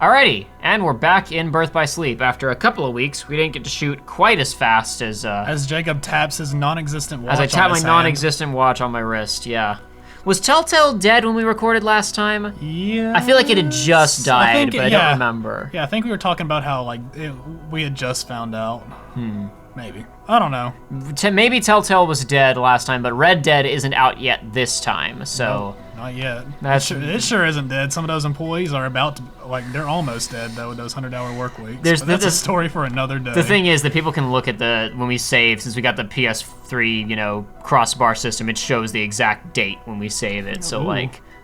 Alrighty, and we're back in Birth by Sleep. After a couple of weeks, we didn't get to shoot quite as fast as Jacob taps his non-existent watch. As I tap my hand. non-existent watch on my wrist, yeah. Was Telltale dead when we recorded last time? Yeah. I feel like it had just died, but I don't remember. Yeah, I think we were talking about how we had just found out. Maybe. I don't know. Maybe Telltale was dead last time, but Red Dead isn't out yet this time, so... No, not yet. It sure isn't dead. Some of those employees are about to, they're almost dead, though, with those 100-hour work weeks. That's a story for another day. The thing is that people can look at when we save, since we got the PS3, crossbar system, it shows the exact date when we save it, so,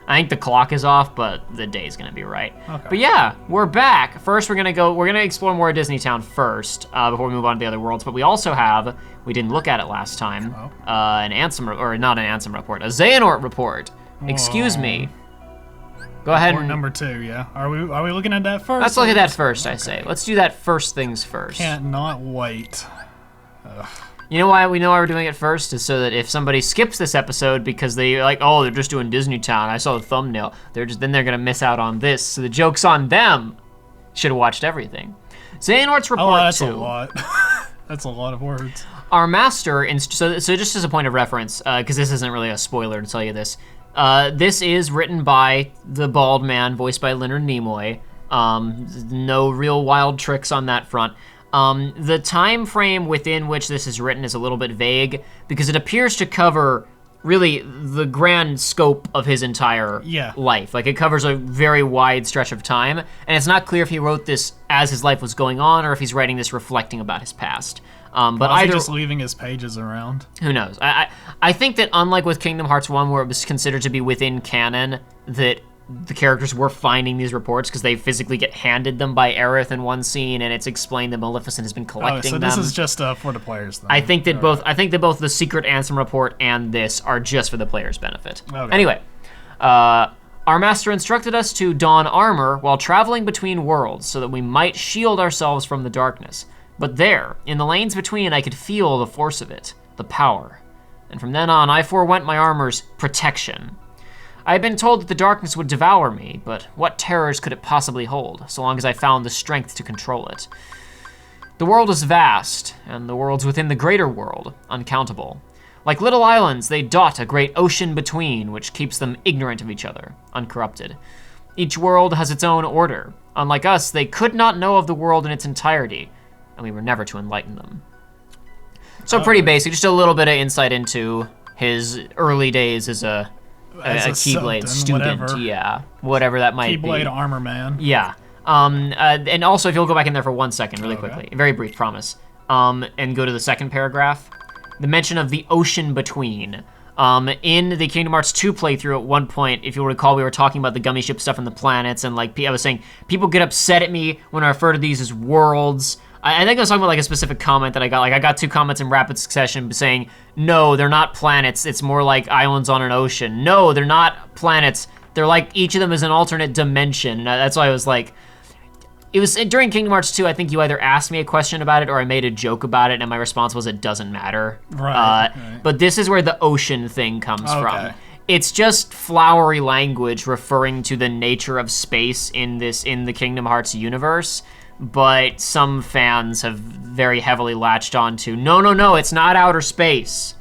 I think the clock is off, but the day's gonna be right. Okay. But yeah, we're back. First, we're gonna explore more of Disney Town first, before we move on to the other worlds. But we also have, we didn't look at it last time, an Ansem, or not an Ansem report, a Xehanort report. Excuse me. Go ahead. Report number 2, yeah. Are we looking at that first? Let's look at that first, I say. Let's do that first things first. Can't not wait. Ugh. You know why we're doing it first is so that if somebody skips this episode because they're they're just doing Disney Town, I saw the thumbnail, then they're gonna miss out on this. So the joke's on them. Should have watched everything. Xehanort's report 2. That's a lot. That's a lot of words. Our master, so just as a point of reference, because this isn't really a spoiler to tell you this, this is written by the bald man, voiced by Leonard Nimoy. No real wild tricks on that front. The time frame within which this is written is a little bit vague because it appears to cover really the grand scope of his entire life. It covers a very wide stretch of time, and it's not clear if he wrote this as his life was going on or if he's writing this reflecting about his past. But either just leaving his pages around. Who knows? I think that unlike with Kingdom Hearts 1, where it was considered to be within canon, that the characters were finding these reports because they physically get handed them by Aerith in one scene, and it's explained that Maleficent has been collecting them. So this is just for the players, then. I think that both the secret Ansem report and this are just for the players' benefit. Okay. Anyway, our master instructed us to don armor while traveling between worlds so that we might shield ourselves from the darkness. But there, in the lanes between, I could feel the force of it, the power. And from then on, I forewent my armor's protection. I had been told that the darkness would devour me, but what terrors could it possibly hold, so long as I found the strength to control it? The world is vast, and the worlds within the greater world, uncountable. Like little islands, they dot a great ocean between, which keeps them ignorant of each other, uncorrupted. Each world has its own order. Unlike us, they could not know of the world in its entirety, and we were never to enlighten them. So pretty basic, just a little bit of insight into his early days as a Keyblade student, whatever that might be. Keyblade armor man. Yeah. And also, if you'll go back in there for 1 second, really quickly, very brief, promise, and go to the second paragraph, the mention of the ocean between. In the Kingdom Hearts 2 playthrough at one point, if you'll recall, we were talking about the gummy ship stuff and the planets, and I was saying, people get upset at me when I refer to these as worlds. I think I was talking about a specific comment that I got. I got 2 comments in rapid succession saying, no, they're not planets. It's more like islands on an ocean. No, they're not planets. They're each of them is an alternate dimension. That's why I was it was during Kingdom Hearts 2, I think you either asked me a question about it or I made a joke about it, and my response was it doesn't matter. Right. But this is where the ocean thing comes from. It's just flowery language referring to the nature of space in the Kingdom Hearts universe. But some fans have very heavily latched onto, no, it's not outer space.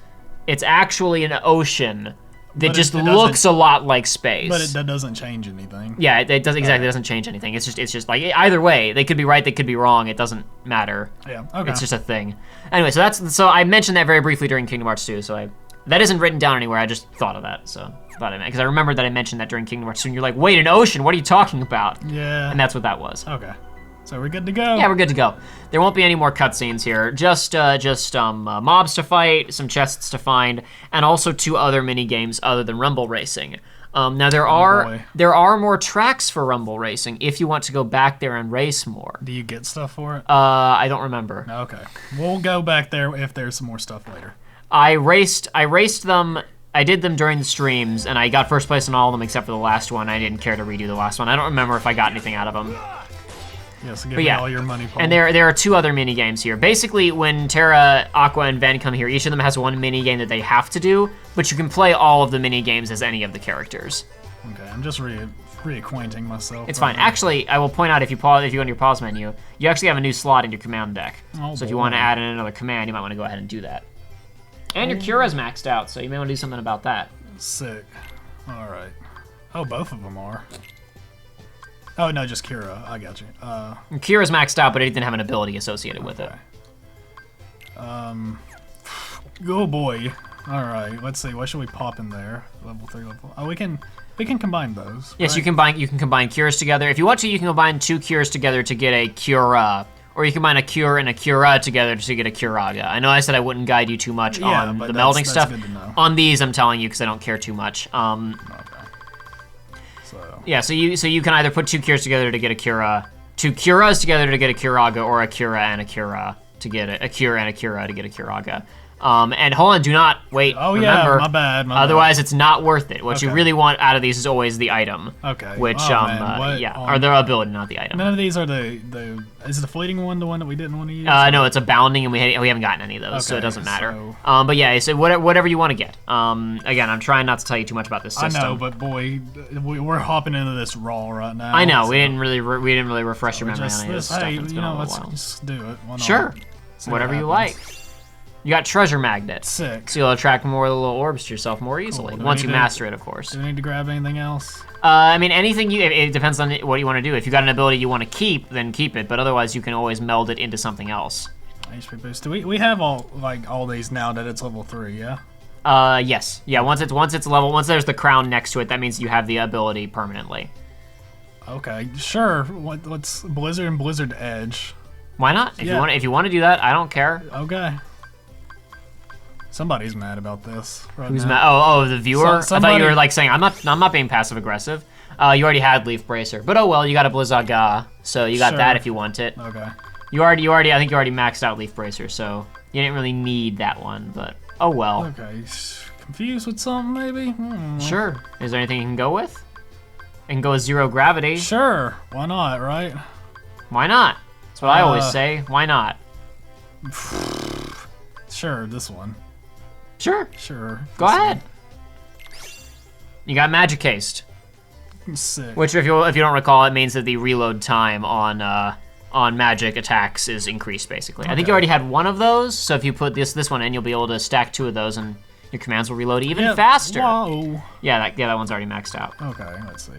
It's actually an ocean that just looks a lot like space. But that doesn't change anything. Yeah, it does exactly doesn't change anything. It's just either way, they could be right, they could be wrong. It doesn't matter. Yeah, okay. It's just a thing. Anyway, so I mentioned that very briefly during Kingdom Hearts 2. So that isn't written down anywhere. I just thought of that. So because I remembered that I mentioned that during Kingdom Hearts 2. And you're like, wait, an ocean? What are you talking about? Yeah. And that's what that was. Okay. So we're good to go. Yeah, we're good to go. There won't be any more cutscenes here. Just mobs to fight, some chests to find, and also 2 other mini games other than Rumble Racing. Now there are more tracks for Rumble Racing if you want to go back there and race more. Do you get stuff for it? I don't remember. Okay, we'll go back there if there's some more stuff later. I raced them. I did them during the streams, and I got first place in all of them except for the last one. I didn't care to redo the last one. I don't remember if I got anything out of them. Yeah, so give me all your money, Paul. And there are 2 other mini games here. Basically, when Terra, Aqua, and Ven come here, each of them has one mini game that they have to do, but you can play all of the mini games as any of the characters. Okay, I'm just reacquainting myself. It's fine. Actually, I will point out if you go into your pause menu, you actually have a new slot in your command deck. Oh, so if you want to add in another command, you might want to go ahead and do that. And your Cura's maxed out, so you may want to do something about that. Sick. All right. Oh, both of them are. Oh, no, just Kira. I got you. Cura's maxed out, but it didn't have an ability associated with it. Oh, boy. All right, let's see. What should we pop in there? Level 3, level... Oh, we can combine those. Yes, right? you can combine Cures together. If you want to, you can combine 2 Cures together to get a Cura. Or you can combine a Cure and a Cura together to get a Curaga. I know I said I wouldn't guide you too much on the melding stuff. Good to know. On these, I'm telling you because I don't care too much. Okay. Yeah, so you can either put 2 Cures together to get a Cura, 2 Curas together to get a Curaga, or a Cura and a Cura to get a Cura and a Cura to get a Curaga. And hold on, do not wait. Oh remember, yeah, my bad. Otherwise, it's not worth it. What you really want out of these is always the item. Okay. Which, or their ability, not the item. None of these are the. Is the fleeting one the one that we didn't want to use? No, it's a bounding, and we haven't gotten any of those, so it doesn't matter. But yeah, so whatever you want to get. Again, I'm trying not to tell you too much about this system. I know, but boy, we're hopping into this raw right now. I know, we didn't really refresh your memory on any of this stuff. Hey, It's been a let's while. just do it. Why not? Sure, whatever you like. You got treasure magnets. Sick. So you'll attract more of the little orbs to yourself more easily, once you master it, of course. Do we need to grab anything else? I mean, anything it depends on what you want to do. If you got an ability you want to keep, then keep it, but otherwise you can always meld it into something else. HP boost. We have all these now that it's level 3, yeah? Yes. Yeah, once there's the crown next to it, that means you have the ability permanently. Okay, sure. What's Blizzard and Blizzard Edge? Why not? If you want to do that, I don't care. Okay. Somebody's mad about this. Who's mad? Oh, the viewer. I thought you were like saying I'm not being passive aggressive. You already had Leaf Bracer, but oh well, you got a Blizzaga, so you got that if you want it. Okay. I think you already maxed out Leaf Bracer, so you didn't really need that one, but oh well. Okay. Confused with something maybe? Sure. Is there anything you can go with? It can go with 0 gravity. Sure. Why not? Right? Why not? That's what I always say. Why not? Sure. This one. Sure. Sure. Go ahead. You got Magic Haste. Sick. Which, if you don't recall, it means that the reload time on magic attacks is increased, basically. Okay. I think you already had one of those, so if you put this one in, you'll be able to stack 2 of those, and your commands will reload even faster. Whoa. Yeah, that one's already maxed out. Okay, let's see.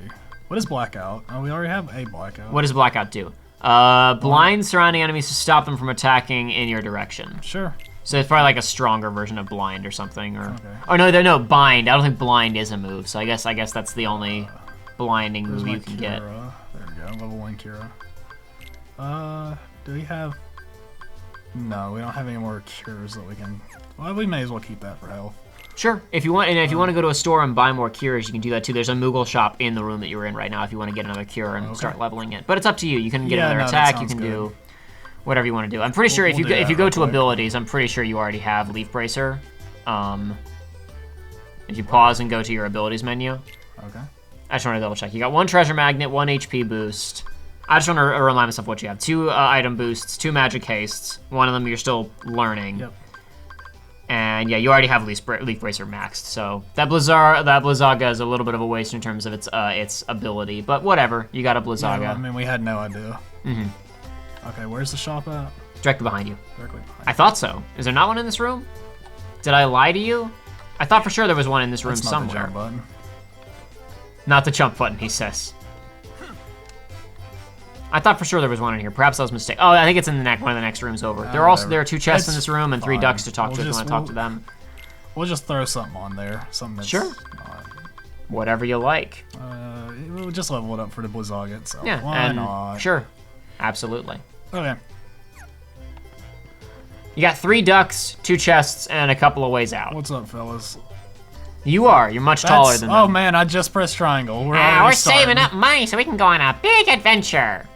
What is Blackout? Oh, we already have a Blackout. What does Blackout do? Blind surrounding enemies to stop them from attacking in your direction. Sure. So it's probably like a stronger version of Blind or something, or no, Bind. I don't think Blind is a move, so I guess that's the only blinding move you can get. There we go, level 1 Kira. Do we have? No, we don't have any more cures that we can. Well, we may as well keep that for health. Sure, if you want, and if you want to go to a store and buy more cures, you can do that too. There's a Moogle shop in the room that you're in right now if you want to get another cure and start leveling it. But it's up to you. You can get another attack. You can do whatever you want to do. I'm pretty sure if you go to abilities, I'm pretty sure you already have Leaf Bracer. If you pause and go to your abilities menu. Okay. I just want to double check. You got 1 treasure magnet, 1 HP boost. I just want to remind myself what you have. 2 item boosts, 2 magic hastes. One of them you're still learning. Yep. And yeah, you already have Leaf Bracer maxed. So that Blizzaga is a little bit of a waste in terms of its ability. But whatever, you got a Blizzaga. Yeah, I mean, we had no idea. Mm-hmm. Okay, where's the shop at? Directly behind you. Directly behind. I thought so. Is there not one in this room? Did I lie to you? I thought for sure there was one in this room somewhere. Not the jump button. Not the jump button, he says. I thought for sure there was one in here. Perhaps I was mistaken. Oh, I think it's in one of the next rooms over. There are 2 chests in this room and 3 ducks to talk to if you want to talk to them. We'll just throw something on there. Something that's sure. Whatever you like. We'll just level it up for the Blizzaga itself. Yeah, why not? Sure. Absolutely. Okay. You got 3 ducks, 2 chests, and a couple of ways out. What's up, fellas? You're much taller than them. Oh man, I just pressed triangle. We're saving up money so we can go on a big adventure.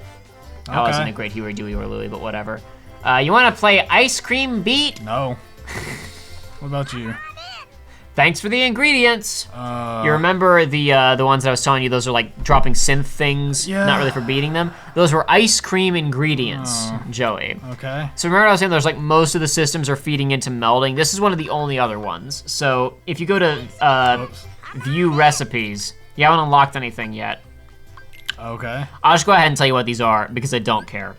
That wasn't a great Huey, Dewey, or Louie, but whatever. You want to play Ice Cream Beat? No. What about you? Thanks for the ingredients. You remember the ones that I was telling you? Those are like dropping synth things, not really for beating them. Those were ice cream ingredients, Joey. Okay. So remember I was saying there's like most of the systems are feeding into melding. This is one of the only other ones. So if you go to view recipes, you haven't unlocked anything yet. Okay. I'll just go ahead and tell you what these are because I don't care.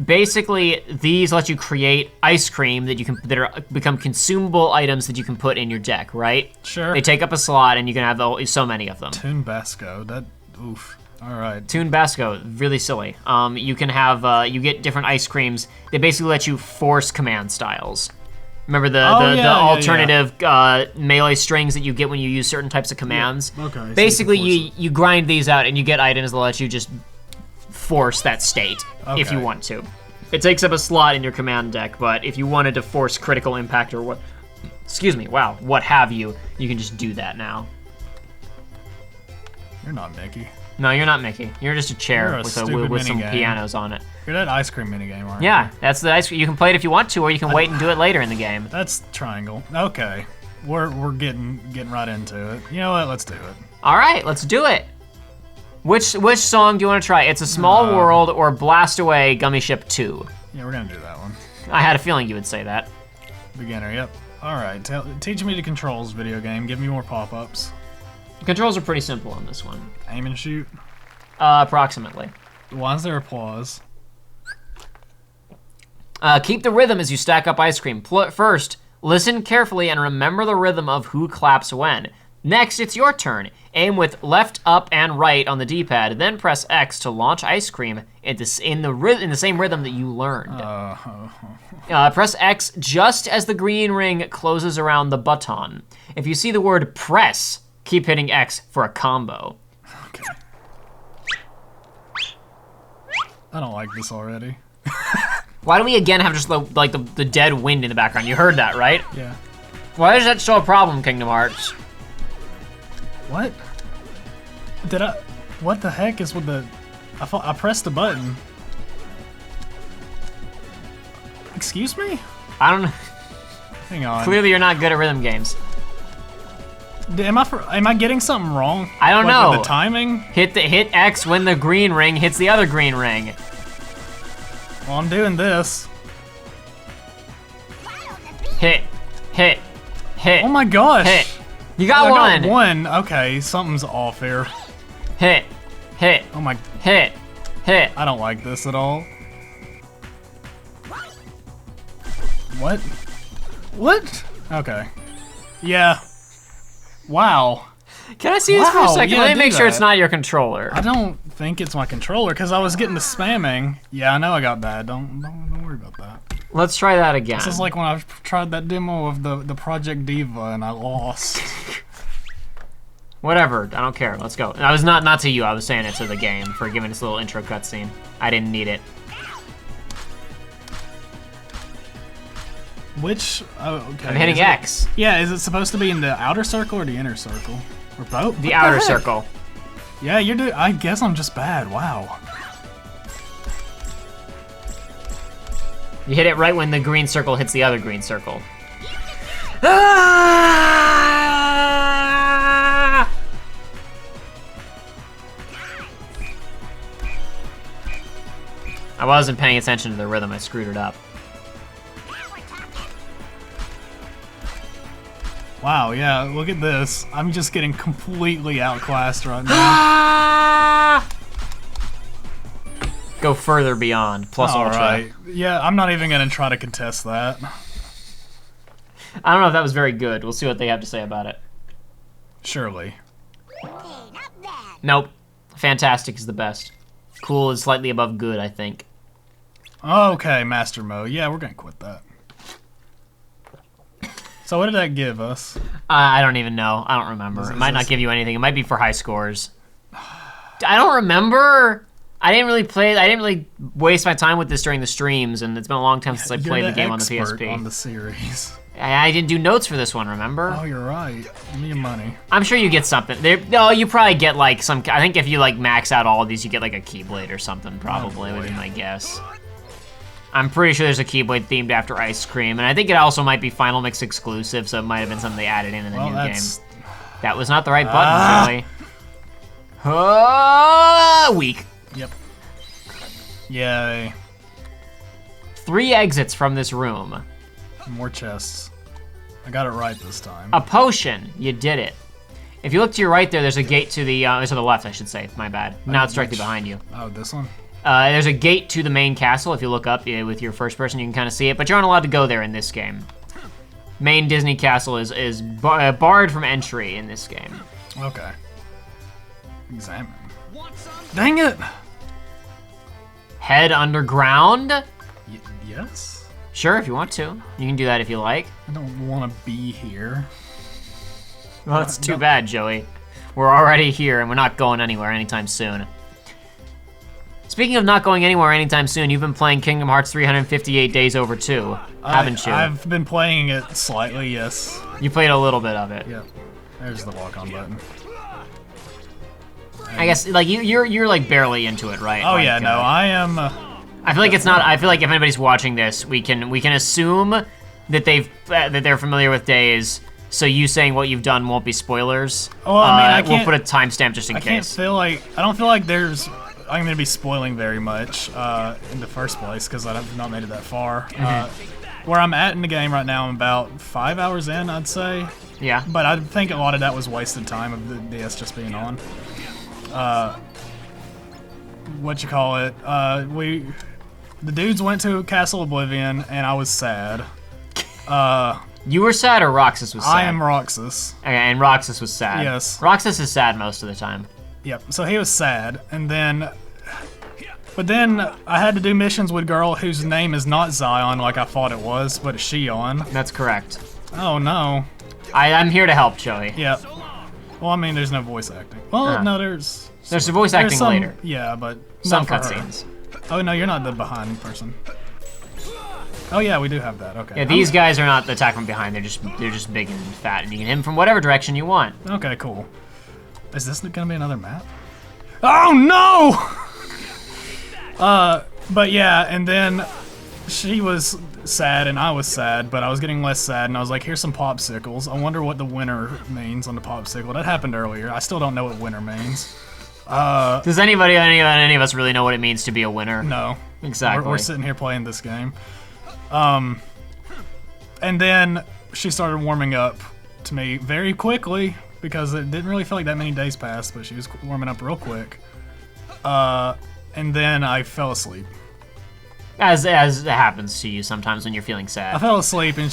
Basically, these let you create ice cream that become consumable items that you can put in your deck, right? Sure. They take up a slot, and you can have so many of them. Toonbasco. Oof. All right. Toonbasco, really silly. You can have, you get different ice creams. They basically let you force command styles. Remember the alternative melee strings that you get when you use certain types of commands? Yeah. Okay. Basically, you grind these out, and you get items that let you just force that state if you want to. It takes up a slot in your command deck, but if you wanted to force critical impact or what have you, you can just do that now. You're not Mickey. No, you're not Mickey. You're just a chair with some pianos on it. You're that ice cream minigame, aren't you? Yeah, that's the ice cream. You can play it if you want to, or you can wait and do it later in the game. That's triangle. Okay. We're getting right into it. You know what? Let's do it. All right, let's do it. Which song do you want to try? It's a Small World or Blast Away Gummy Ship 2. Yeah, we're gonna do that one. I had a feeling you would say that. Beginner, yep. All right, teach me the controls, video game. Give me more pop-ups. The controls are pretty simple on this one. Aim and shoot. Approximately. Why is there applause? Keep the rhythm as you stack up ice cream. First, listen carefully and remember the rhythm of who claps when. Next, it's your turn. Aim with left, up, and right on the D-pad, then press X to launch ice cream in the same rhythm that you learned. Press X just as the green ring closes around the button. If you see the word press, keep hitting X for a combo. Okay. I don't like this already. Why do we again have just the dead wind in the background? You heard that, right? Yeah. Why is that still a problem, Kingdom Hearts? What? What the heck is with the... I pressed the button. Excuse me? I don't know. Hang on. Clearly you're not good at rhythm games. Am I getting something wrong? I don't know. With the timing? Hit X when the green ring hits the other green ring. Well, I'm doing this. Hit. Oh my gosh. Hit. You got one. I got one. Okay, something's off here. Hit. Oh my. Hit. I don't like this at all. What? Okay. Yeah. Wow. Can I see this for a second? Yeah, Let me make sure that. it's not your controller. I don't think it's my controller because I was getting the spamming. Yeah, I know I got bad. Don't worry about that. Let's try that again. This is like when I tried that demo of the Project Diva and I lost. Whatever, I don't care. Let's go. I was not to you. I was saying it to the game for giving this little intro cutscene. I didn't need it. Which? Oh, okay. I'm hitting X. Yeah, is it supposed to be in the outer circle or the inner circle? Or both? The outer circle. Yeah, you're doing. I guess I'm just bad. Wow. You hit it right when the green circle hits the other green circle. I wasn't paying attention to the rhythm. I screwed it up. Wow, yeah, look at this. I'm just getting completely outclassed right now. Go further beyond. Plus Ultra. Alright. Yeah, I'm not even gonna try to contest that. I don't know if that was very good. We'll see what they have to say about it. Surely. Nope. Fantastic is the best. Cool is slightly above good, I think. Okay, Master Mode. Yeah, we're gonna quit that. So what did that give us? I don't even know. I don't remember. It might not give you anything. It might be for high scores. I don't remember. I didn't really play. I didn't really waste my time with this during the streams, and it's been a long time since I played the game on the PSP. On the series. I didn't do notes for this one. Remember? Oh, you're right. Give me your money. I'm sure you get something. No, you probably get like some. I think if you like max out all of these, you get like a Keyblade or something. Probably would be my guess. I'm pretty sure there's a Keyblade themed after ice cream, and I think it also might be Final Mix exclusive, so it might have been something they added in the new game. That was not the right button, really. Weak. Yep. Yay. 3 exits from this room. More chests. I got it right this time. A potion. You did it. If you look to your right there's a gate to the left, I should say. My bad. Now it's directly behind you. Oh, this one? There's a gate to the main castle. If you look up with your first person, you can kind of see it, but you aren't allowed to go there in this game. Main Disney castle is barred from entry in this game. Okay. Examine. Dang it! Head underground? Yes? Sure, if you want to. You can do that if you like. I don't want to be here. Well, that's too bad, Joey. We're already here, and we're not going anywhere anytime soon. Speaking of not going anywhere anytime soon, you've been playing Kingdom Hearts 358 Days Over 2, haven't you? I've been playing it slightly, yes. You played a little bit of it. Yep. There's the walk-on button. I guess like you're like barely into it, right? Oh like, yeah, no, I am. I feel like it's not. I feel like if anybody's watching this, we can assume that they're familiar with Days. So you saying what you've done won't be spoilers. Well, I mean, I can't. We'll put a timestamp just in case. I don't feel like I'm gonna be spoiling very much in the first place because I've not made it that far. Where I'm at in the game right now, I'm about 5 hours in, I'd say. Yeah. But I think a lot of that was wasted time of the DS just being on. What you call it? The dudes went to Castle Oblivion, and I was sad. You were sad, or Roxas was sad? I am Roxas. Okay, and Roxas was sad. Yes. Roxas is sad most of the time. Yep. So he was sad, but then I had to do missions with a girl whose name is not Zion, like I thought it was, but it's Shion. That's correct. Oh no. I'm here to help, Joey. Yep. Well, I mean, there's no voice acting. Well, no, there's some voice acting later. Yeah, but some cutscenes. Oh no, you're not the behind person. Oh yeah, we do have that. Okay. Yeah, these guys are not the attack from behind. They're just big and fat, and you can hit them from whatever direction you want. Okay, cool. Is this gonna be another map? Oh no! But yeah, and then she was sad and I was sad, but I was getting less sad, and I was like, here's some popsicles. I wonder what the winner means on the popsicle. That happened earlier. I still don't know what winner means. Does any of us really know what it means to be a winner? No. Exactly. We're sitting here playing this game. And then she started warming up to me very quickly because it didn't really feel like that many days passed, but she was warming up real quick. And then I fell asleep. As it happens to you sometimes when you're feeling sad. I fell asleep and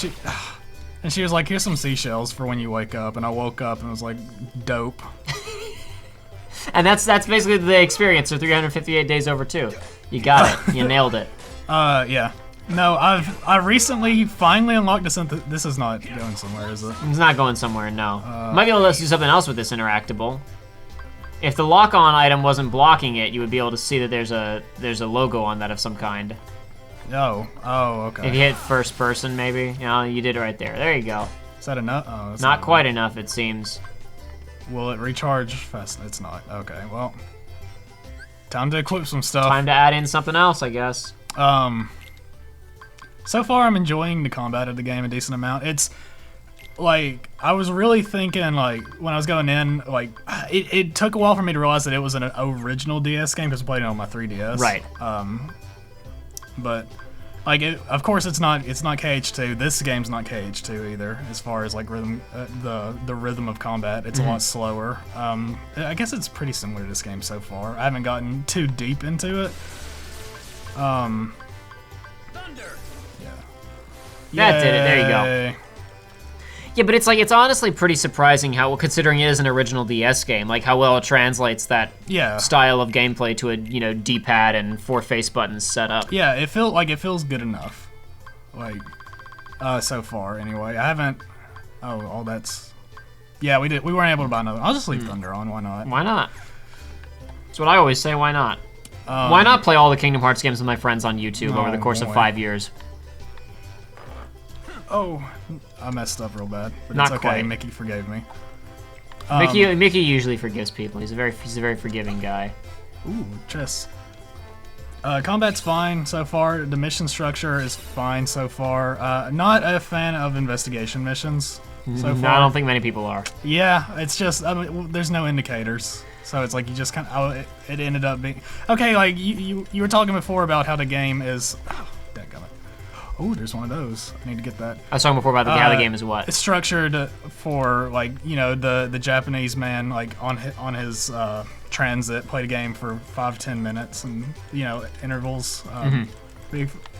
she was like, here's some seashells for when you wake up, and I woke up and was like, dope. And that's basically the experience of 358 Days Over 2. You got it. You nailed it. Yeah. No, I recently finally unlocked this. This is not going somewhere, is it? It's not going somewhere, no. Might be able to do something else with this interactable. If the lock-on item wasn't blocking it, you would be able to see that there's a logo on that of some kind. Oh, okay. If you hit first person, maybe. You know, you did it right there. There you go. Is that enough? Oh, that's not quite enough, it seems. Will it recharge fast? It's not. Okay, well. Time to equip some stuff. Time to add in something else, I guess. So far, I'm enjoying the combat of the game a decent amount. It's, like, I was really thinking, like, when I was going in, like, it took a while for me to realize that it was an original DS game because I played it on my 3DS. Right. But, like, of course it's not KH2. This game's not KH2 either, as far as, like, rhythm, the rhythm of combat. It's a lot slower. I guess it's pretty similar to this game so far. I haven't gotten too deep into it. That did it. There you go. Yeah, but it's honestly pretty surprising how, considering it is an original DS game, like how well it translates that style of gameplay to a D-pad and 4 face buttons set up. Yeah, it feels good enough, like so far anyway. I haven't. Oh, all that's. Yeah, we weren't able to buy another. I'll just leave Thunder on. Why not? Why not? That's what I always say. Why not? Why not play all the Kingdom Hearts games with my friends on YouTube over the course of 5 years? Oh, I messed up real bad. But Not it's okay. quite. Mickey forgave me. Mickey usually forgives people. He's a very forgiving guy. Ooh, chess. Combat's fine so far. The mission structure is fine so far. Not a fan of investigation missions so far. No, I don't think many people are. Yeah, it's just there's no indicators. So it's like you just kind of it ended up being okay. Like you were talking before about how the game is. Oh, dadgummit. Oh, there's one of those. I need to get that. I was talking before about how the game is what? It's structured for like the Japanese man like on his transit played a game for 5-10 minutes and intervals.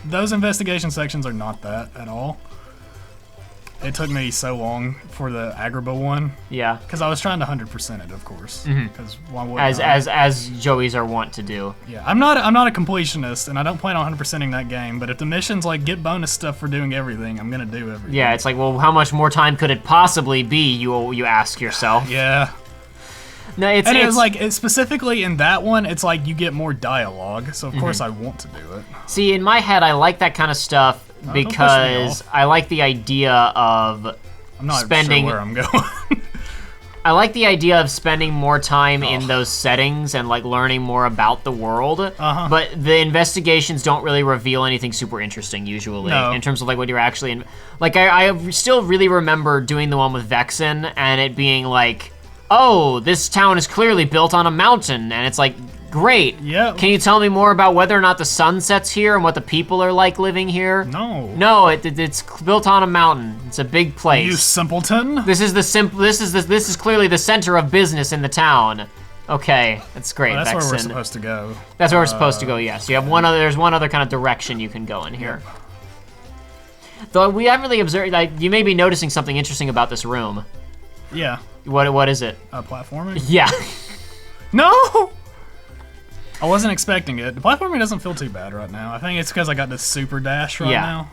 Those investigation sections are not that at all. It took me so long for the Agrabah one. Yeah. Because I was trying to 100% it, of course. Because why wouldn't as Joeys are wont to do. Yeah, I'm not a completionist, and I don't plan on 100%ing that game. But if the missions like get bonus stuff for doing everything, I'm gonna do everything. Yeah, it's like, well, how much more time could it possibly be? You ask yourself. Yeah. No, it's like specifically in that one, it's like you get more dialogue. So of course I want to do it. See, in my head, I like that kind of stuff. Because I like the idea of I'm not spending. sure where I'm going. I like the idea of spending more time in those settings and like learning more about the world. But the investigations don't really reveal anything super interesting usually in terms of like what you're actually in. Like I still really remember doing the one with Vexen and it being like, oh, this town is clearly built on a mountain, and it's like, great. Yeah. Can you tell me more about whether or not the sun sets here and what the people are like living here? No. No, it's built on a mountain. It's a big place. You simpleton. This is clearly the center of business in the town. Okay, that's great. Well, that's Vexen. where we're supposed to go. That's where we're supposed to go. Yes. You have there's one other kind of direction you can go in here. Though we haven't really observed. Like, you may be noticing something interesting about this room. Yeah. What is it? Platforming? Yeah. No! I wasn't expecting it. The platforming doesn't feel too bad right now. I think it's because I got this super dash right now.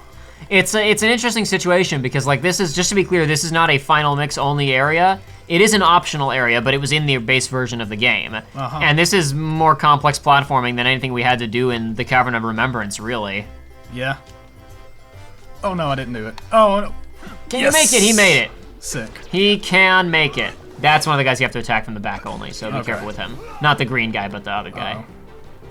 It's an interesting situation because, like, this is, just to be clear, this is not a Final Mix only area. It is an optional area, but it was in the base version of the game. And this is more complex platforming than anything we had to do in the Cavern of Remembrance, really. Yeah. Oh no, I didn't do it. Oh no. Can you make it? He made it. Sick. He can make it. That's one of the guys you have to attack from the back only, so be careful with him. Not the green guy, but the other guy.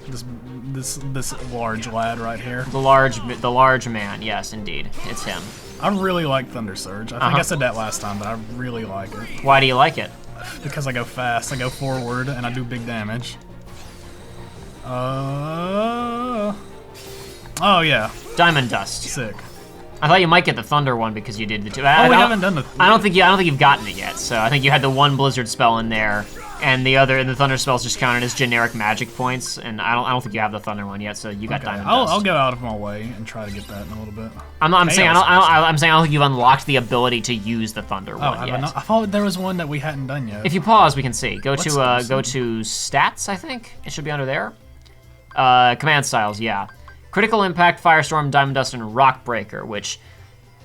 This large lad right here. The large man, yes, indeed. It's him. I really like Thunder Surge. I think I said that last time, but I really like it. Why do you like it? Because I go fast, I go forward, and I do big damage. Oh yeah. Diamond Dust. Sick. I thought you might get the Thunder one because you did the two. We haven't done the. I don't think you've gotten it yet. So I think you had the one Blizzard spell in there, and the Thunder spells just counted as generic magic points. And I don't think you have the Thunder one yet. So you got Diamond Dust. I'll go out of my way and try to get that in a little bit. I'm saying I don't think you've unlocked the ability to use the Thunder one yet. I thought there was one that we hadn't done yet. If you pause, we can see. Go to stats. I think it should be under there. Command styles, yeah. Critical Impact, Firestorm, Diamond Dust, and Rock Breaker, which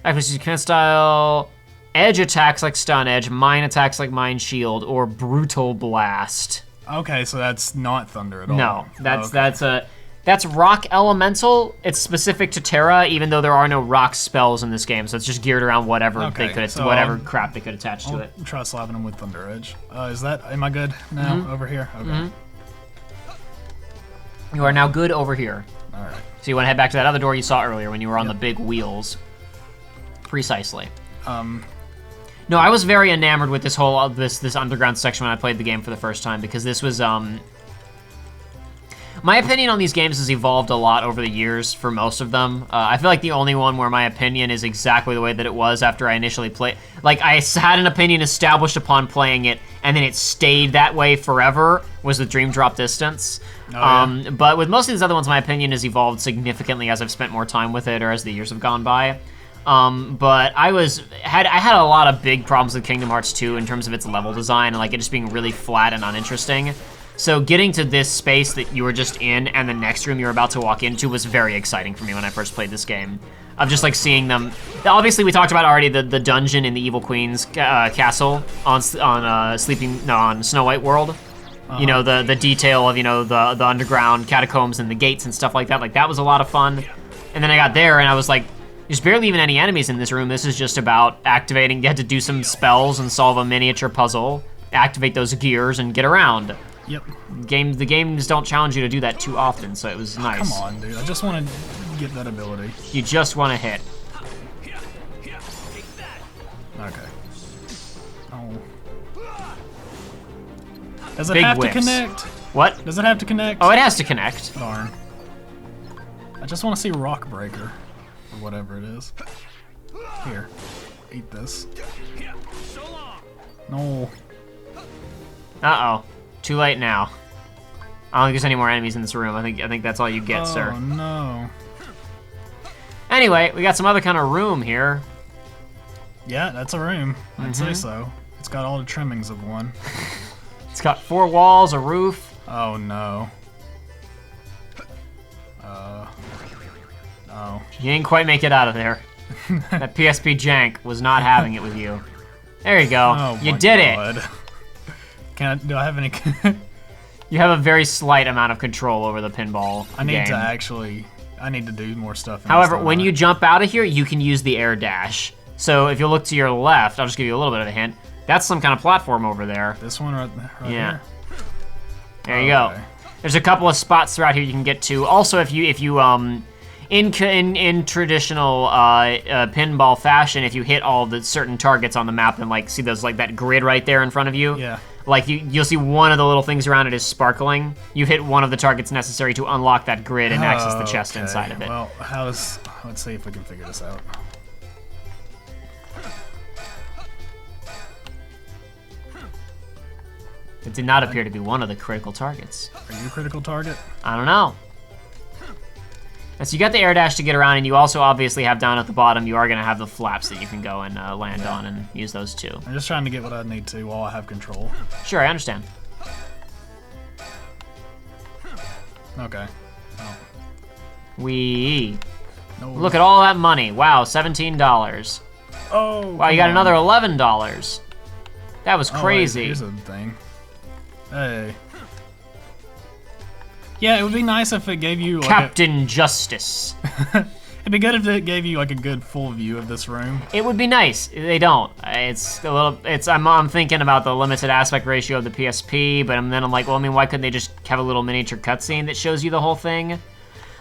activates command style, edge attacks like Stun Edge, mine attacks like Mine Shield, or Brutal Blast. Okay, so that's not Thunder at all. No, that's Rock Elemental. It's specific to Terra, even though there are no rock spells in this game, so it's just geared around whatever whatever crap they could attach to it. Try slapping them with Thunder Edge. Am I good now over here? Okay. You are now good over here. All right. So you want to head back to that other door you saw earlier when you were on the big wheels. Precisely. No, I was very enamored with this whole this underground section when I played the game for the first time because this was my opinion on these games has evolved a lot over the years for most of them. I feel like the only one where my opinion is exactly the way that it was after I initially played. Like, I had an opinion established upon playing it, and then it stayed that way forever, was the Dream Drop Distance. But with most of these other ones, my opinion has evolved significantly as I've spent more time with it or as the years have gone by. But I had a lot of big problems with Kingdom Hearts 2 in terms of its level design and like it just being really flat and uninteresting. So getting to this space that you were just in and the next room you're about to walk into was very exciting for me when I first played this game. Of just like seeing them. Obviously, we talked about already the dungeon in the Evil Queen's castle on Snow White World. You know, the detail of the underground catacombs and the gates and stuff like that. Like that was a lot of fun. And then I got there and I was like, there's barely even any enemies in this room. This is just about activating. You had to do some spells and solve a miniature puzzle, activate those gears, and get around. Yep. The games don't challenge you to do that too often, so it was nice. Come on, dude. I just want to get that ability. You just want to hit. Okay. Oh. Does it Big have whiffs. to connect? What? Does it have to connect? Oh, it has to connect. Darn. I just want to see Rock Breaker. or whatever it is. Here, eat this. No. Uh-oh. Too late now. I don't think there's any more enemies in this room. I think that's all you get, sir. Oh, no. Anyway, we got some other kind of room here. Yeah, that's a room. I'd say so. It's got all the trimmings of one. It's got 4 walls, a roof. Oh, no. Oh. You didn't quite make it out of there. That PSP jank was not having it with you. There you go. Oh, you my did God. it. Do I have any... You have a very slight amount of control over the pinball I need game. to actually... I need to do more stuff. However, when you jump out of here, you can use the air dash. So if you look to your left, I'll just give you a little bit of a hint. That's some kind of platform over there. This one right Yeah. here? There you go. There's a couple of spots throughout here you can get to. Also, if you in traditional pinball fashion, if you hit all the certain targets on the map and like see those like that grid right there in front of you, Yeah. like you'll see one of the little things around it is sparkling. You've hit one of the targets necessary to unlock that grid and access the chest Okay. inside of it. Well, let's see if we can figure this out. It did not appear to be one of the critical targets. Are you a critical target? I don't know. So you got the air dash to get around, and you also obviously have down at the bottom, you are going to have the flaps that you can go and land on and use those too. I'm just trying to get what I need to while I have control. Sure, I understand. Okay. Oh. No. Look at all that money. Wow, $17. Oh, Wow, you got another $11. That was crazy. Oh, here's a thing. Hey. Yeah, it would be nice if it gave you like Captain Justice. It'd be good if it gave you like a good full view of this room. It would be nice. They don't. It's a little. I'm thinking about the limited aspect ratio of the PSP, but then I'm like, well, I mean, why couldn't they just have a little miniature cutscene that shows you the whole thing?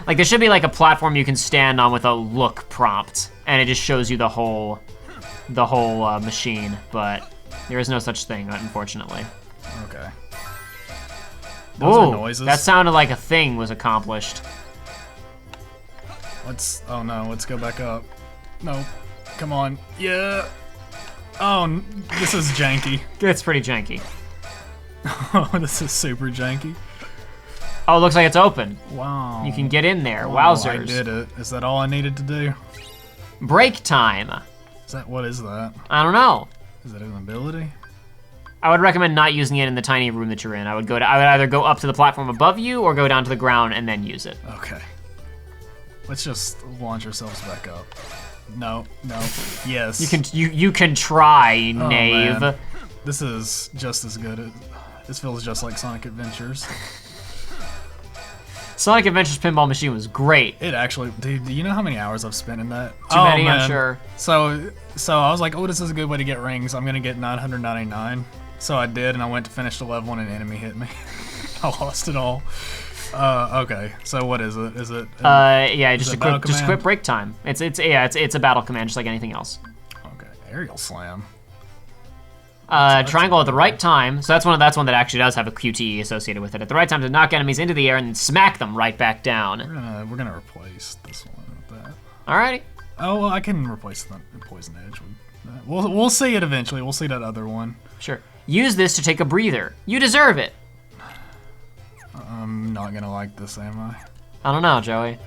Like there should be like a platform you can stand on with a look prompt, and it just shows you the whole machine. But there is no such thing, unfortunately. Okay. Those are Ooh, noises. that sounded like a thing was accomplished. Oh no, let's go back up. No, come on. Yeah. Oh, this is janky. It's pretty janky. Oh, this is super janky. Oh, it looks like it's open. Wow. You can get in there. Oh, Wowzers. I did it. Is that all I needed to do? Break time. What is that? I don't know. Is that an ability? I would recommend not using it in the tiny room that you're in. I would either go up to the platform above you or go down to the ground and then use it. Okay. Let's just launch ourselves back up. No. Yes. You can try, Oh, knave. man. This is just as good. This feels just like Sonic Adventures. Sonic Adventures Pinball Machine was great. It actually, dude, do you know how many hours I've spent in that? Too many, I'm sure. So I was like, oh, this is a good way to get rings. I'm gonna get 999. So I did, and I went to finish the level, and an enemy hit me. I lost it all. Okay. So what is it? Is it? Yeah, just a battle a quick command? break time. It's a battle command just like anything else. Okay. Aerial slam. Triangle at the right time. So that's one that actually does have a QTE associated with it. At the right time to knock enemies into the air and then smack them right back down. We're gonna replace this one with that. Alrighty. Oh well, I can replace the poison edge with that. We'll see it eventually. We'll see that other one. Sure. Use this to take a breather. You deserve it. I'm not gonna like this, am I? I don't know, Joey.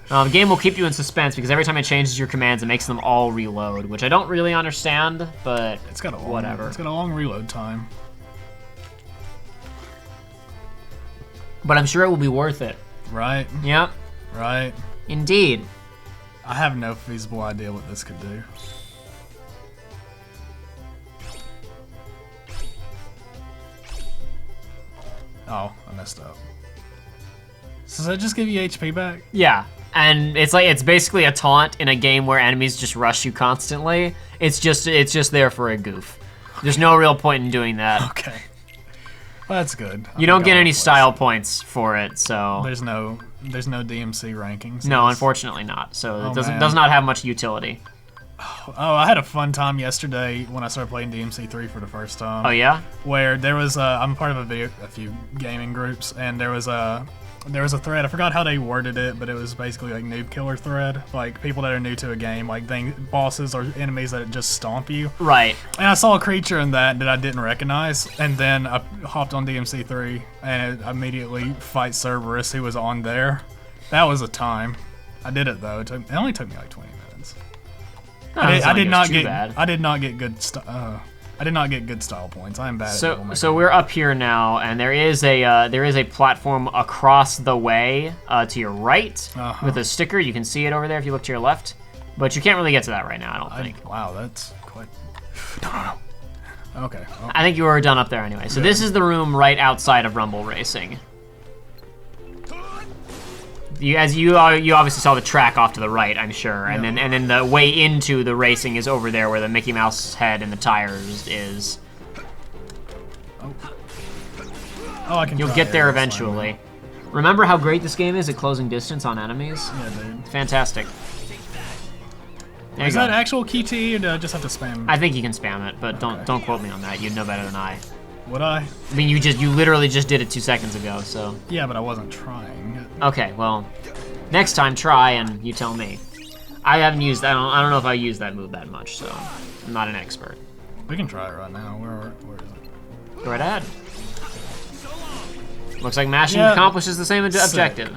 The game will keep you in suspense because every time it changes your commands, it makes them all reload, which I don't really understand, but It's got a long, whatever. It's got a long reload time. But I'm sure it will be worth it. Right. Yep, Right. indeed. I have no feasible idea what this could do. Oh, I messed up. So does that just give you HP back? Yeah, and it's basically a taunt in a game where enemies just rush you constantly. It's just there for a goof. There's no real point in doing that. Okay. Well, that's good. You don't get any style points for it, so There's no DMC rankings. no, unfortunately not. So Oh, it man. does not have much utility. Oh, I had a fun time yesterday when I started playing DMC3 for the first time. Oh yeah? Where there was I'm part of a few gaming groups, and there was there was a thread. I forgot how they worded it, but it was basically like noob killer thread. Like people that are new to a game, like bosses or enemies that just stomp you. Right. And I saw a creature in that I didn't recognize, and then I hopped on DMC3 and it immediately fight Cerberus, who was on there. That was a time. I did it though. It only took me like 20 minutes. I did not get good style points. I am bad. So we're up here now, and there is a platform across the way to your right with a sticker. You can see it over there if you look to your left, but you can't really get to that right now. I don't think. Wow, that's quite. Okay. Well, I think you were done up there anyway. So this is the room right outside of Rumble Racing. You obviously saw the track off to the right, I'm sure, and then the way into the racing is over there where the Mickey Mouse head and the tires is. Oh, I can. You'll get there eventually. Remember how great this game is at closing distance on enemies? Yeah, dude. Fantastic. Is that actual QTE, or do I just have to spam? I think you can spam it, but don't quote me on that. You'd know better than I. Would I? I mean, you literally just did it 2 seconds ago, so. Yeah, but I wasn't trying. Okay, well, next time try and you tell me. I haven't used. I don't know if I use that move that much, so I'm not an expert. We can try it right now. Where is it? Go right ahead. Looks like mashing accomplishes the same objective. So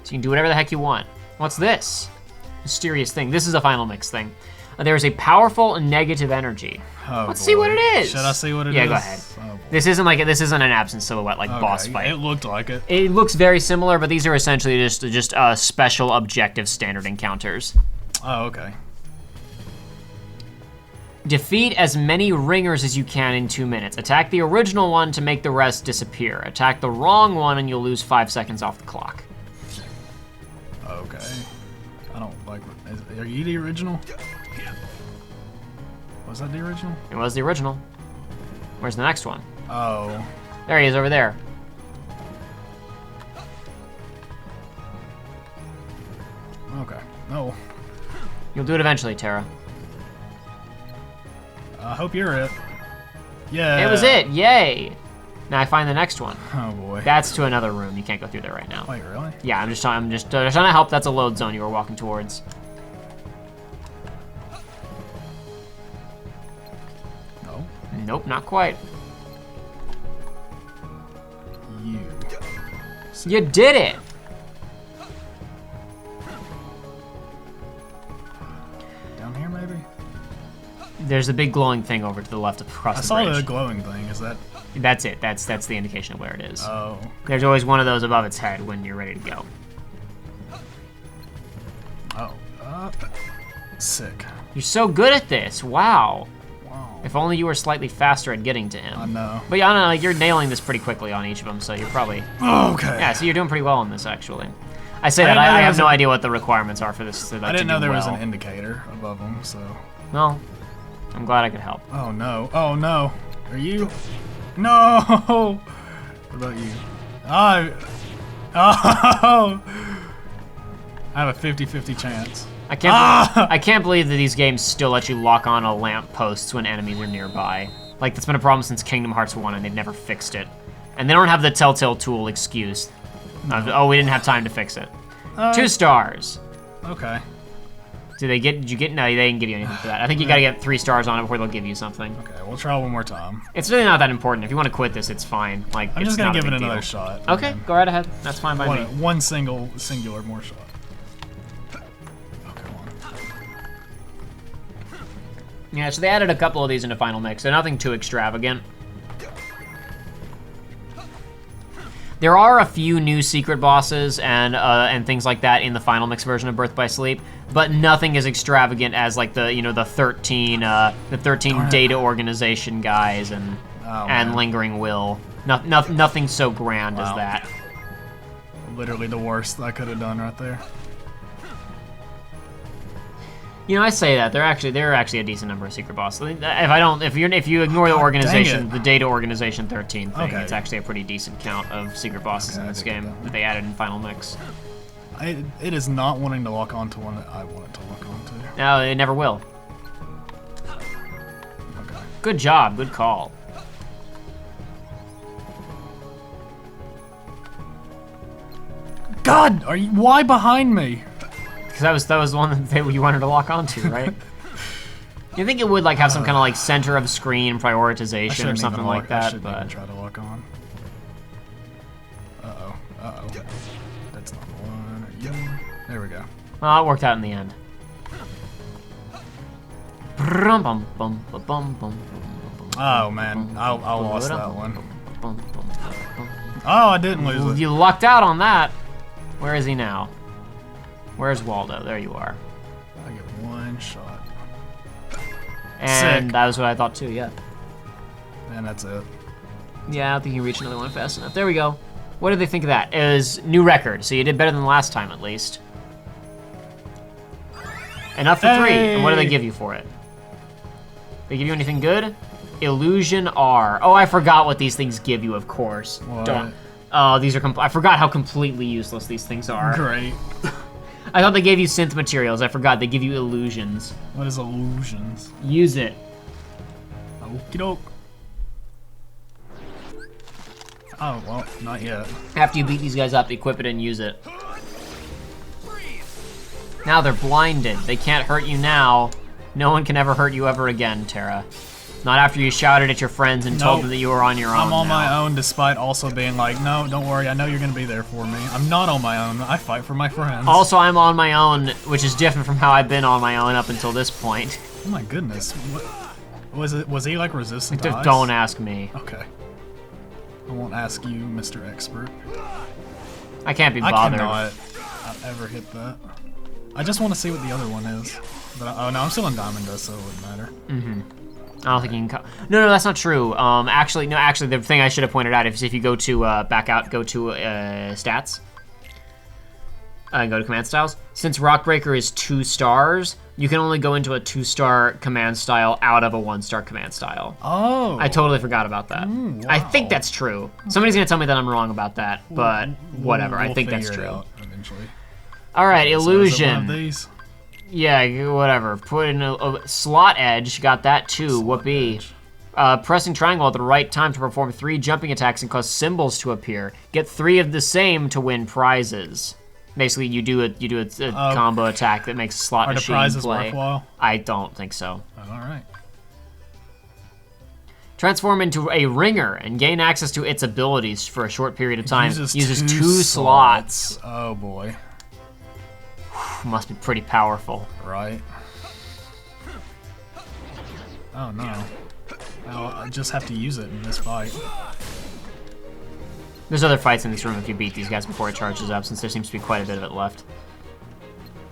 you can do whatever the heck you want. What's this? Mysterious thing. This is a final mix thing. There is a powerful negative energy. Oh, Let's see what it is. Should I see what it is? Yeah, go ahead. Oh, this isn't an absent silhouette like boss fight. It looked like it. It looks very similar, but these are essentially just special objective standard encounters. Oh, okay. Defeat as many ringers as you can in 2 minutes. Attack the original one to make the rest disappear. Attack the wrong one and you'll lose 5 seconds off the clock. Okay. I don't like. Are you the original? Was that the original? It was the original. Where's the next one? Oh. There he is over there. Okay. No. You'll do it eventually, Tara. I hope you're it. Yeah. It was it. Yay. Now I find the next one. Oh boy. That's to another room. You can't go through there right now. Wait, really? Yeah, I'm just trying to help. That's a load zone you were walking towards. No. Nope, not quite. You did it. Down here, maybe? There's a big glowing thing over to the left across the bridge. bridge. I saw the glowing thing. Is that? That's it. That's the indication of where it is. Oh. There's always one of those above its head when you're ready to go. Oh. Sick. You're so good at this. Wow. Wow. If only you were slightly faster at getting to him. I know. But yeah, I don't know, like you're nailing this pretty quickly on each of them, so you're probably. Okay. Yeah, so you're doing pretty well on this actually. I say that I have no idea what the requirements are for this. So I didn't know there was an indicator above them, so. Well, I'm glad I could help. Oh no! Oh no! Are you? No! What about you? Oh! I have a 50-50 chance. I can't believe that these games still let you lock on a lamp posts when enemies are nearby. Like that's been a problem since Kingdom Hearts 1 and they've never fixed it. And they don't have the Telltale Tool excuse. Oh, we didn't have time to fix it. 2 stars. Okay. Did you get? No, they didn't give you anything for that. I think you gotta get 3 stars on it before they'll give you something. Okay, we'll try one more time. It's really not that important. If you want to quit this, it's fine. Like I'm it's just gonna not a give it big another deal. shot. Okay, go right ahead. That's fine by me. One singular more shot. Okay, one. Yeah, so they added a couple of these into Final Mix, so nothing too extravagant. There are a few new secret bosses and things like that in the Final Mix version of Birth by Sleep, but nothing as extravagant as like the the 13 data organization guys and Lingering Will. Nothing so grand as that. Literally the worst I could have done right there. I say that there are actually a decent number of secret bosses. If you ignore the organization, the data organization 13 thing, it's actually a pretty decent count of secret bosses in this game that they added in Final Mix. It is not wanting to lock onto one that I want it to lock onto. No, it never will. Okay. Good job, good call. God, are you? Why behind me? Because that was the one that you wanted to lock onto, right? You think it would like have some kind of like center of screen prioritization or something like that, I but try to lock on. Uh-oh. That's not the one. Are you? There we go. well, it worked out in the end. Oh man, I lost that one. Oh, I didn't lose it. You lucked out on that. Where is he now? Where's Waldo? There you are. I get one shot. And Sick. that was what I thought too, yeah. And that's it. Yeah, I don't think you can reach another one fast enough. There we go. What did they think of that? It was new record, so you did better than last time at least. Enough for 3. And what do they give you for it? They give you anything good? Illusion R. Oh, I forgot what these things give you, of course. What? Don't. Oh, these are I forgot how completely useless these things are. Great. I thought they gave you synth materials. I forgot they give you illusions. What is illusions? Use it. Okie doke. Oh, well, not yet. After you beat these guys up, equip it and use it. Now they're blinded. They can't hurt you now. No one can ever hurt you ever again, Terra. Not after you shouted at your friends and told them that you were on your own. I'm on now. my own despite also being like, no, don't worry, I know you're gonna be there for me. I'm not on my own, I fight for my friends. Also, I'm on my own, which is different from how I've been on my own up until this point. Oh my goodness. Was he like resistant to ice? Don't ask me. Okay. I won't ask you, Mr. Expert. I can't be bothered. I cannot ever hit that. I just want to see what the other one is. But oh no, I'm still in Diamond Dust, so it wouldn't matter. I don't think you can. No, that's not true. Actually, the thing I should have pointed out is if you go to back out, go to stats, and go to command styles. Since Rockbreaker is 2 stars, you can only go into a 2-star command style out of a 1-star command style. Oh. I totally forgot about that. Wow. I think that's true. Somebody's gonna tell me that I'm wrong about that, but whatever. I think that's figure it true. out eventually. All right, So is it illusion. one of these? Yeah, whatever. Put in a slot edge. Got that too. Whoopee. Pressing triangle at the right time to perform 3 jumping attacks and cause symbols to appear. Get 3 of the same to win prizes. Basically, you do a combo attack that makes a slot Are the machine prizes play. worthwhile? I don't think so. Oh, all right. Transform into a ringer and gain access to its abilities for a short period of time. Uses 2 slots. Oh boy. Must be pretty powerful. Right. Oh no. I just have to use it in this fight. There's other fights in this room if you beat these guys before it charges up, since there seems to be quite a bit of it left.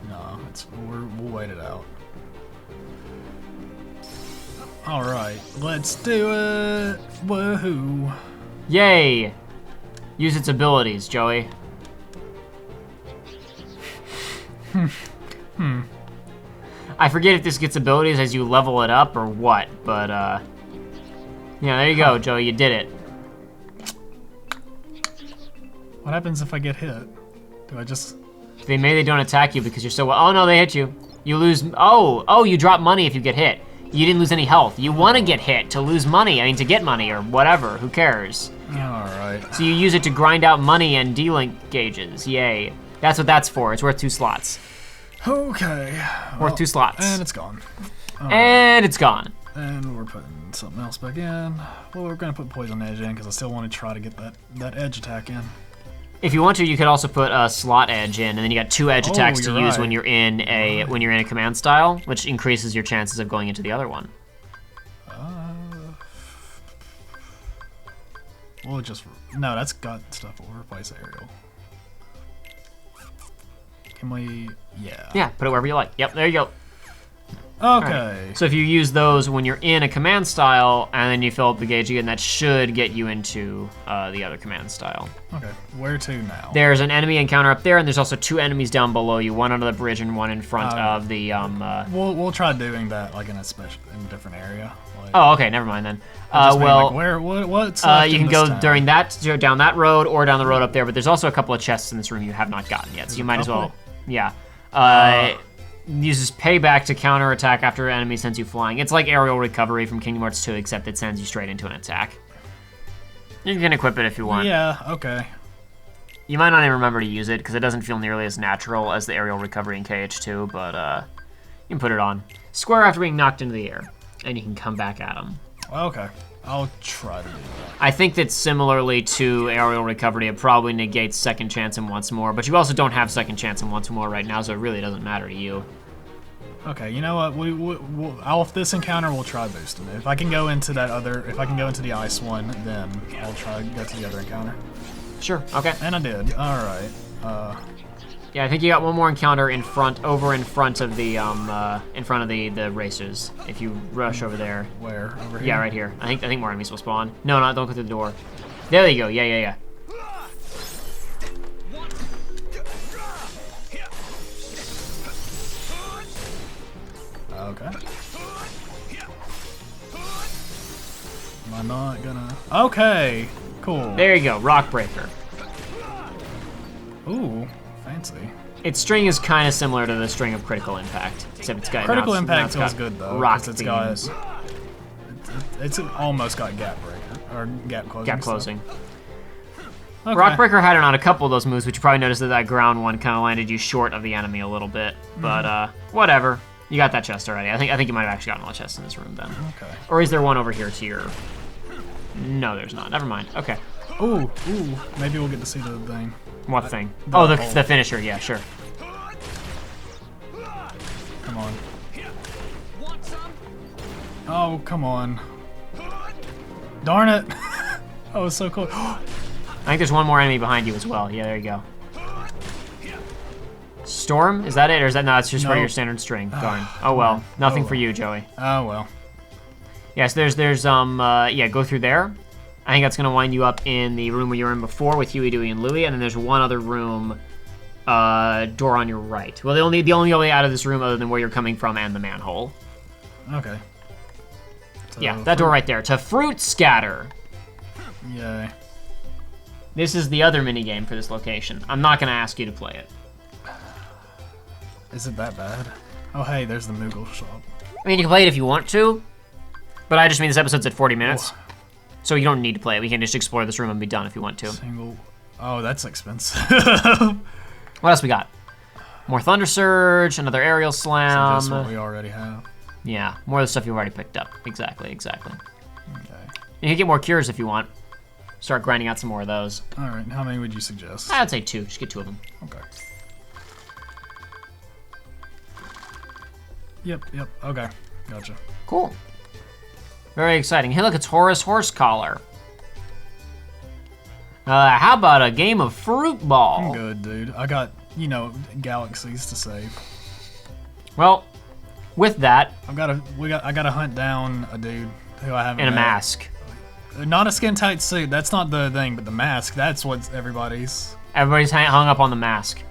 No, we'll wait it out. All right, let's do it. Woohoo! Yay! Use its abilities, Joey. I forget if this gets abilities as you level it up or what, but yeah, there you go, Joey, you did it. What happens if I get hit? Do I just... Maybe they don't attack you because you're so well. Oh no, they hit you. You lose, oh, you drop money if you get hit. You didn't lose any health. You want to get hit to lose money, to get money or whatever, who cares? Alright. So you use it to grind out money and D-Link gauges, yay. That's what that's for, it's worth 2 slots. Okay. Worth 2 slots. And it's gone. All right. And it's gone. And we're putting something else back in. Well, we're gonna put Poison Edge in because I still want to try to get that edge attack in. If you want to, you could also put a slot edge in, and then you got 2 edge attacks to use when you're in a command style, which increases your chances of going into the other one. We'll just no, that's got stuff. We'll replace aerial. Can we? Yeah. Yeah, put it wherever you like. Yep, there you go. Okay. So if you use those when you're in a command style, and then you fill up the gauge again, that should get you into the other command style. Okay. Where to now? There's an enemy encounter up there, and there's also 2 enemies down below you, one under the bridge and one in front of the. We'll try doing that like in a different area. Like, Oh, okay, never mind then. like, what's left you in can go this during town? down that road or down the road up there, but there's also a couple of chests in this room you have not gotten yet, so you might as well. Yeah. Uses payback to counter attack after an enemy sends you flying. It's like aerial recovery from Kingdom Hearts 2, except it sends you straight into an attack. You can equip it if you want. Yeah. Okay. You might not even remember to use it because it doesn't feel nearly as natural as the aerial recovery in KH2, but you can put it on. Square after being knocked into the air, and you can come back at them. Okay, I'll try to do that. I think that similarly to aerial recovery, it probably negates second chance and once more, but you also don't have second chance and once more right now, so it really doesn't matter to you. Okay, you know what? Off this encounter, we'll try boosting it. If I can go into if I can go into the ice one, then I'll try to go to the other encounter. Sure. Okay. And I did. All right. Yeah, I think you got one more encounter in front of the racers. If you rush over there. Where? Over here? Yeah, right here. I think more enemies will spawn. No, don't go through the door. There you go. Yeah. Okay. Am I not gonna? Okay. Cool. There you go. Rock breaker. Ooh, fancy. Its string is kind of similar to the string of critical impact, except it's got critical now impact it's feels got good though. Rock It's themes. it's almost got gap breaker or gap closing. Gap closing. Okay. Rockbreaker had it on a couple of those moves, but you probably noticed that ground one kind of landed you short of the enemy a little bit. But whatever. You got that chest already. I think you might have actually gotten all the chests in this room then. Okay. Or is there one over here to your? No, there's not. Never mind. Okay. Ooh. Maybe we'll get to see the thing. What thing? The the finisher. Yeah, sure. Come on. Oh, come on. Darn it. Oh, it's so cool. I think there's one more enemy behind you as well. Yeah, there you go. Storm? Is that it? Or is that no, it's just for your standard string. Darn. Oh well. Nothing for you, Joey. Oh well. Yes, there's go through there. I think that's gonna wind you up in the room where you were in before with Huey, Dewey, and Louie, and then there's one other room, door on your right. Well, the only way out of this room other than where you're coming from and the manhole. Okay. So Yeah, that door right there. To Fruit Scatter. Yay. This is the other minigame for this location. I'm not gonna ask you to play it. Is it that bad? Oh hey, there's the Moogle shop. I mean, you can play it if you want to, but I just mean this episode's at 40 minutes. Oh. So you don't need to play it. We can just explore this room and be done if you want to. Single. Oh, that's expensive. What else we got? More Thunder Surge, another Aerial Slam. So that's what we already have. Yeah, more of the stuff you've already picked up. Exactly. Okay. You can get more cures if you want. Start grinding out some more of those. All right. How many would you suggest? I'd say 2. Just get 2 of them. Okay. Yep. Okay. Gotcha. Cool. Very exciting. Hey, look, it's Horace Horse Collar. How about a game of Fruit Ball? I'm good, dude. I got, galaxies to save. Well, with that, I gotta hunt down a dude who I haven't in a met. mask. Not a skin tight suit. That's not the thing, but the mask. That's what everybody's. Everybody's hung up on the mask.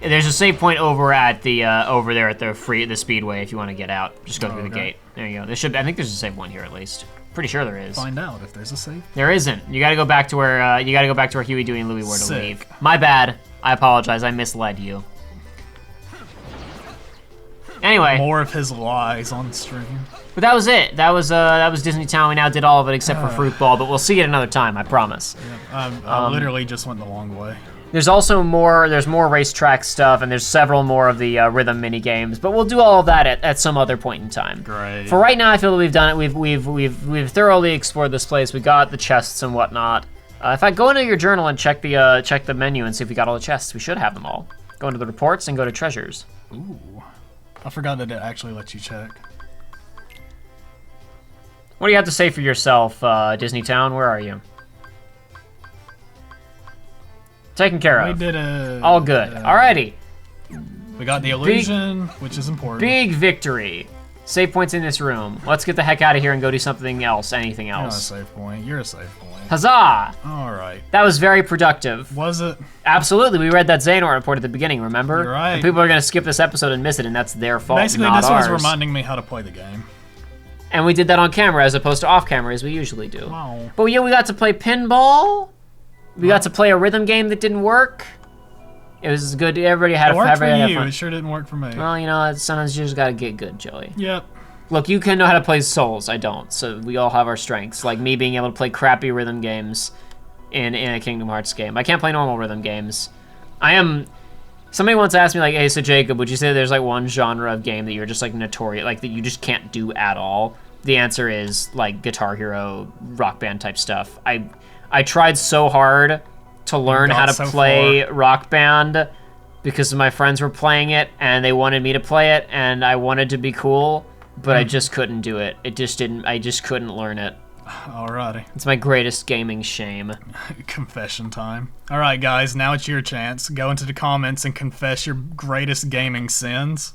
There's a save point over at the over there at the speedway if you want to get out. Just go through the gate. There you go. I think there's a save point here at least. Pretty sure there is. Find out if there's a save. There isn't. You got to go back to where Huey, Dewey, and Louie were to Sick. leave. My bad. I apologize. I misled you. Anyway. More of his lies on stream. But that was it. That was Disney Town. We now did all of it except for Fruit Ball, but we'll see it another time. I promise. Yeah, I literally just went the long way. There's also more racetrack stuff, and there's several more of the rhythm mini games, but we'll do all of that at some other point in time. Great. For right now, I feel that we've done it. We've thoroughly explored this place. We got the chests and whatnot. If I go into your journal and check the menu and see if we got all the chests, we should have them all. Go into the reports and go to treasures. Ooh, I forgot that it actually lets you check. What do you have to say for yourself, Disney Town? Where are you? Taken care of. We did it. All good. Alrighty. We got the illusion, which is important. Big victory. Save points in this room. Let's get the heck out of here and go do something else. Anything You're not a else. save point. You're a save point. Huzzah! All right. That was very productive. Was it? Absolutely. We read that Xehanort report at the beginning, remember? You're right. And people are going to skip this episode and miss it, and that's their fault, Basically, not this ours. was reminding me how to play the game. And we did that on camera as opposed to off camera as we usually do. Wow. But yeah, we got to play pinball. We got to play a rhythm game that didn't work. It was good. Everybody had It worked for had you. fun. It sure didn't work for me. Well, sometimes you just got to get good, Joey. Yep. Look, you can know how to play Souls. I don't. So we all have our strengths. Like me being able to play crappy rhythm games in a Kingdom Hearts game. I can't play normal rhythm games. Somebody once asked me, like, hey, so Jacob, would you say there's, like, one genre of game that you're just, like, notorious, like, that you just can't do at all? The answer is, like, Guitar Hero, Rock Band type stuff. I tried so hard to learn how to play Rock Band because my friends were playing it, and they wanted me to play it, and I wanted to be cool, but I just couldn't do it. I just couldn't learn it. Alrighty. It's my greatest gaming shame. Confession time. Alright, guys, now it's your chance. Go into the comments and confess your greatest gaming sins.